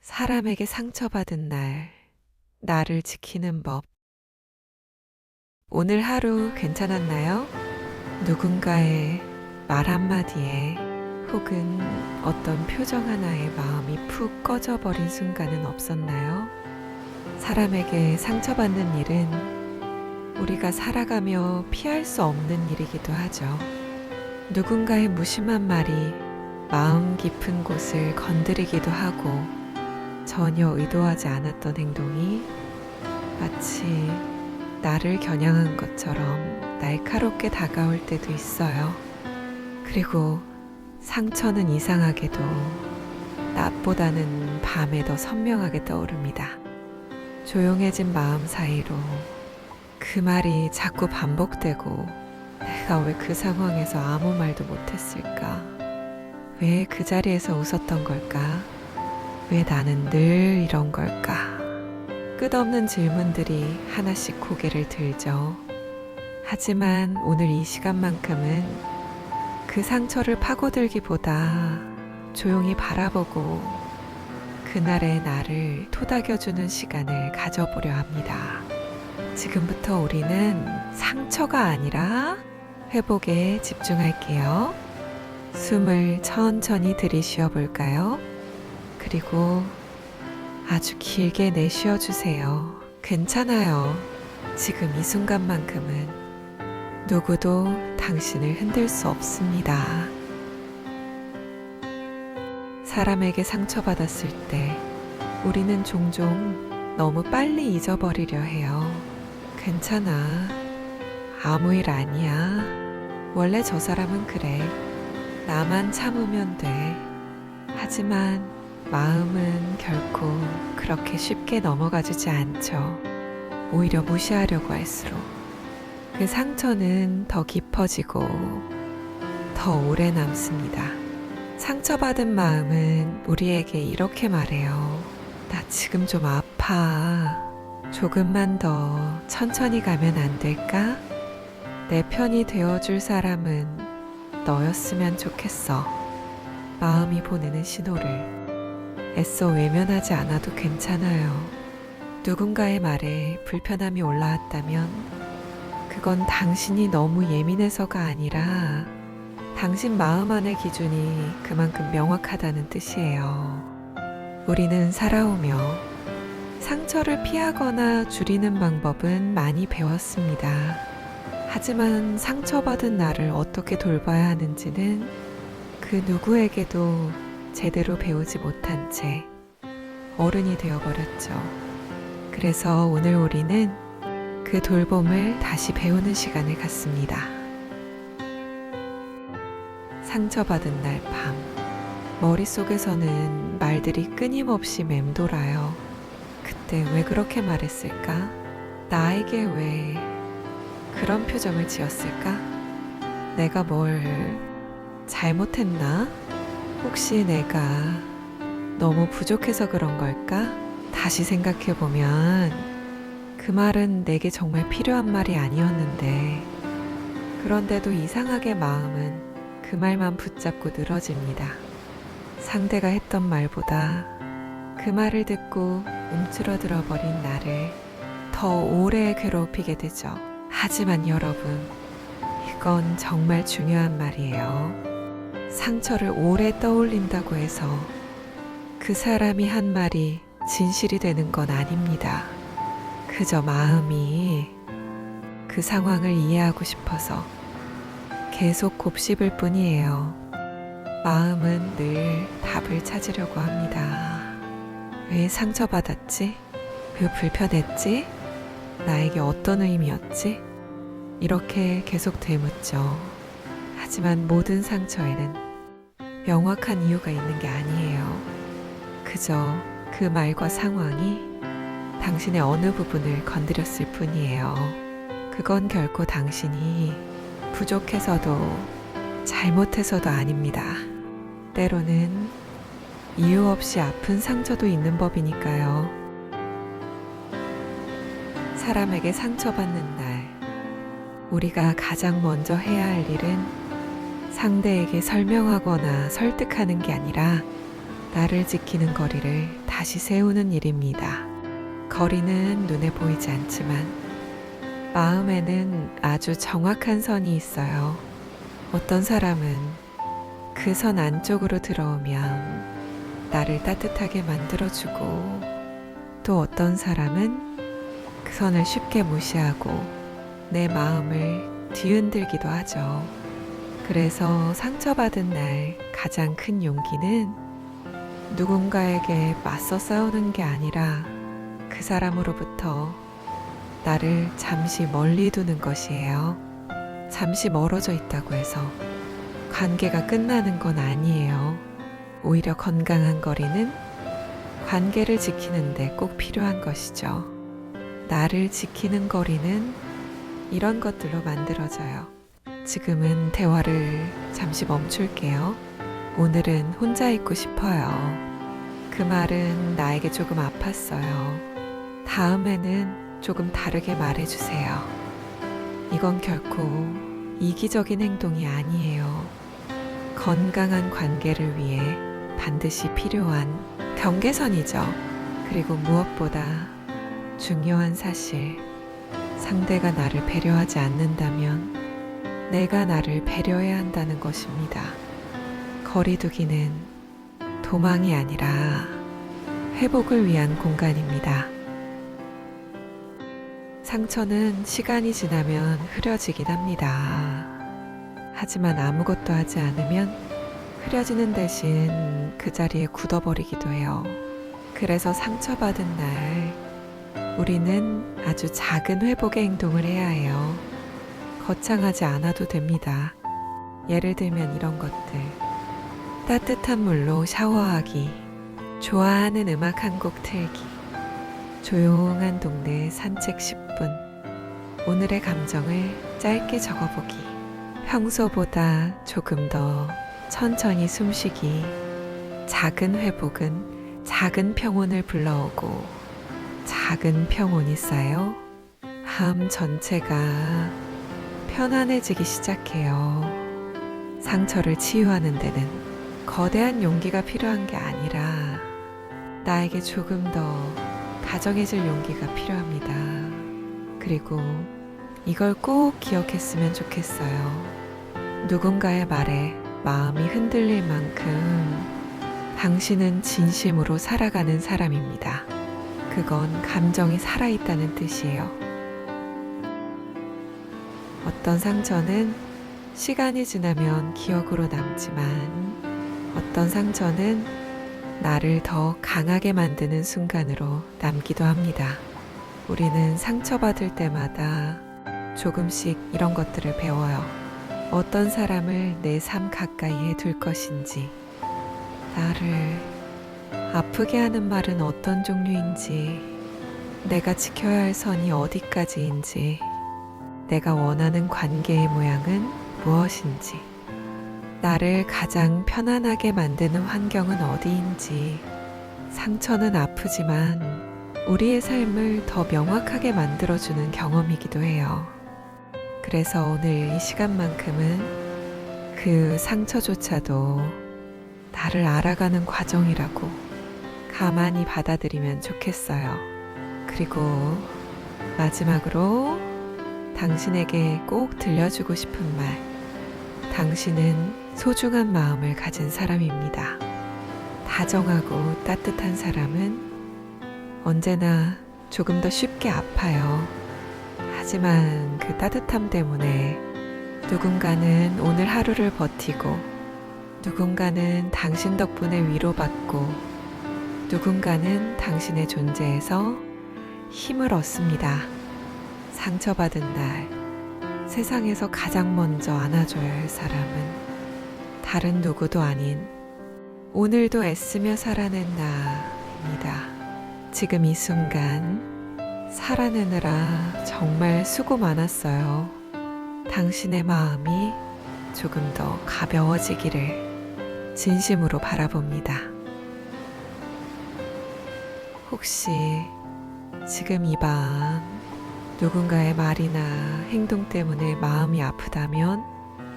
사람에게 상처받은 날, 나를 지키는 법. 오늘 하루 괜찮았나요? 누군가의 말 한마디에 혹은 어떤 표정 하나에 마음이 푹 꺼져버린 순간은 없었나요? 사람에게 상처받는 일은 우리가 살아가며 피할 수 없는 일이기도 하죠. 누군가의 무심한 말이 마음 깊은 곳을 건드리기도 하고 전혀 의도하지 않았던 행동이 마치 나를 겨냥한 것처럼 날카롭게 다가올 때도 있어요. 그리고 상처는 이상하게도 낮보다는 밤에 더 선명하게 떠오릅니다. 조용해진 마음 사이로 그 말이 자꾸 반복되고 내가 왜 그 상황에서 아무 말도 못했을까? 왜 그 자리에서 웃었던 걸까? 왜 나는 늘 이런 걸까? 끝없는 질문들이 하나씩 고개를 들죠. 하지만 오늘 이 시간만큼은 그 상처를 파고들기보다 조용히 바라보고 그날의 나를 토닥여주는 시간을 가져보려 합니다. 지금부터 우리는 상처가 아니라 회복에 집중할게요. 숨을 천천히 들이쉬어 볼까요? 그리고 아주 길게 내쉬어 주세요. 괜찮아요. 지금 이 순간만큼은 누구도 당신을 흔들 수 없습니다. 사람에게 상처받았을 때 우리는 종종 너무 빨리 잊어버리려 해요. 괜찮아. 아무 일 아니야. 원래 저 사람은 그래. 나만 참으면 돼. 하지만 마음은 결코 그렇게 쉽게 넘어가주지 않죠. 오히려 무시하려고 할수록 그 상처는 더 깊어지고 더 오래 남습니다. 상처받은 마음은 우리에게 이렇게 말해요. 나 지금 좀 아파. 조금만 더 천천히 가면 안 될까? 내 편이 되어줄 사람은 너였으면 좋겠어. 마음이 보내는 신호를 애써 외면하지 않아도 괜찮아요. 누군가의 말에 불편함이 올라왔다면 그건 당신이 너무 예민해서가 아니라 당신 마음 안의 기준이 그만큼 명확하다는 뜻이에요. 우리는 살아오며 상처를 피하거나 줄이는 방법은 많이 배웠습니다. 하지만 상처받은 나를 어떻게 돌봐야 하는지는 그 누구에게도 제대로 배우지 못한 채 어른이 되어버렸죠. 그래서 오늘 우리는 그 돌봄을 다시 배우는 시간을 갖습니다. 상처받은 날 밤, 머릿속에서는 말들이 끊임없이 맴돌아요. 그때 왜 그렇게 말했을까? 나에게 왜 그런 표정을 지었을까? 내가 뭘 잘못했나? 혹시 내가 너무 부족해서 그런 걸까? 다시 생각해보면 그 말은 내게 정말 필요한 말이 아니었는데 그런데도 이상하게 마음은 그 말만 붙잡고 늘어집니다. 상대가 했던 말보다 그 말을 듣고 움츠러들어 버린 나를 더 오래 괴롭히게 되죠. 하지만 여러분, 이건 정말 중요한 말이에요. 상처를 오래 떠올린다고 해서 그 사람이 한 말이 진실이 되는 건 아닙니다. 그저 마음이 그 상황을 이해하고 싶어서 계속 곱씹을 뿐이에요. 마음은 늘 답을 찾으려고 합니다. 왜 상처받았지? 왜 불편했지? 나에게 어떤 의미였지? 이렇게 계속 되묻죠. 하지만 모든 상처에는 명확한 이유가 있는 게 아니에요. 그저 그 말과 상황이 당신의 어느 부분을 건드렸을 뿐이에요. 그건 결코 당신이 부족해서도 잘못해서도 아닙니다. 때로는 이유 없이 아픈 상처도 있는 법이니까요. 사람에게 상처받는 날, 우리가 가장 먼저 해야 할 일은 상대에게 설명하거나 설득하는 게 아니라 나를 지키는 거리를 다시 세우는 일입니다. 거리는 눈에 보이지 않지만 마음에는 아주 정확한 선이 있어요. 어떤 사람은 그 선 안쪽으로 들어오면 나를 따뜻하게 만들어주고, 또 어떤 사람은 그 선을 쉽게 무시하고 내 마음을 뒤흔들기도 하죠. 그래서 상처받은 날 가장 큰 용기는 누군가에게 맞서 싸우는 게 아니라 그 사람으로부터 나를 잠시 멀리 두는 것이에요. 잠시 멀어져 있다고 해서 관계가 끝나는 건 아니에요. 오히려 건강한 거리는 관계를 지키는데 꼭 필요한 것이죠. 나를 지키는 거리는 이런 것들로 만들어져요. 지금은 대화를 잠시 멈출게요. 오늘은 혼자 있고 싶어요. 그 말은 나에게 조금 아팠어요. 다음에는 조금 다르게 말해주세요. 이건 결코 이기적인 행동이 아니에요. 건강한 관계를 위해 반드시 필요한 경계선이죠. 그리고 무엇보다 중요한 사실, 상대가 나를 배려하지 않는다면 내가 나를 배려해야 한다는 것입니다. 거리두기는 도망이 아니라 회복을 위한 공간입니다. 상처는 시간이 지나면 흐려지긴 합니다. 하지만 아무것도 하지 않으면 흐려지는 대신 그 자리에 굳어버리기도 해요. 그래서 상처받은 날 우리는 아주 작은 회복의 행동을 해야 해요. 거창하지 않아도 됩니다. 예를 들면 이런 것들. 따뜻한 물로 샤워하기, 좋아하는 음악 한 곡 틀기, 조용한 동네 산책 10분, 오늘의 감정을 짧게 적어보기, 평소보다 조금 더 천천히 숨쉬기. 작은 회복은 작은 평온을 불러오고 작은 평온이 쌓여 마음 전체가 편안해지기 시작해요. 상처를 치유하는 데는 거대한 용기가 필요한 게 아니라 나에게 조금 더 다정해질 용기가 필요합니다. 그리고 이걸 꼭 기억했으면 좋겠어요. 누군가의 말에 마음이 흔들릴 만큼 당신은 진심으로 살아가는 사람입니다. 그건 감정이 살아있다는 뜻이에요. 어떤 상처는 시간이 지나면 기억으로 남지만 어떤 상처는 나를 더 강하게 만드는 순간으로 남기도 합니다. 우리는 상처받을 때마다 조금씩 이런 것들을 배워요. 어떤 사람을 내 삶 가까이에 둘 것인지, 나를 아프게 하는 말은 어떤 종류인지, 내가 지켜야 할 선이 어디까지인지, 내가 원하는 관계의 모양은 무엇인지, 나를 가장 편안하게 만드는 환경은 어디인지. 상처는 아프지만 우리의 삶을 더 명확하게 만들어주는 경험이기도 해요. 그래서 오늘 이 시간만큼은 그 상처조차도 나를 알아가는 과정이라고 가만히 받아들이면 좋겠어요. 그리고 마지막으로 당신에게 꼭 들려주고 싶은 말. 당신은 소중한 마음을 가진 사람입니다. 다정하고 따뜻한 사람은 언제나 조금 더 쉽게 아파요. 하지만 그 따뜻함 때문에 누군가는 오늘 하루를 버티고, 누군가는 당신 덕분에 위로받고, 누군가는 당신의 존재에서 힘을 얻습니다. 상처받은 날 세상에서 가장 먼저 안아줘야 할 사람은 다른 누구도 아닌 오늘도 애쓰며 살아낸 나입니다. 지금 이 순간 살아내느라 정말 수고 많았어요. 당신의 마음이 조금 더 가벼워지기를 진심으로 바라봅니다. 혹시 지금 이 밤 누군가의 말이나 행동 때문에 마음이 아프다면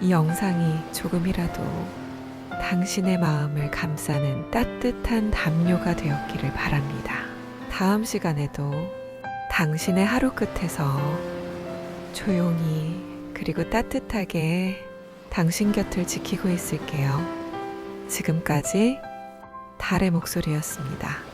이 영상이 조금이라도 당신의 마음을 감싸는 따뜻한 담요가 되었기를 바랍니다. 다음 시간에도 당신의 하루 끝에서 조용히 그리고 따뜻하게 당신 곁을 지키고 있을게요. 지금까지 달의 목소리였습니다.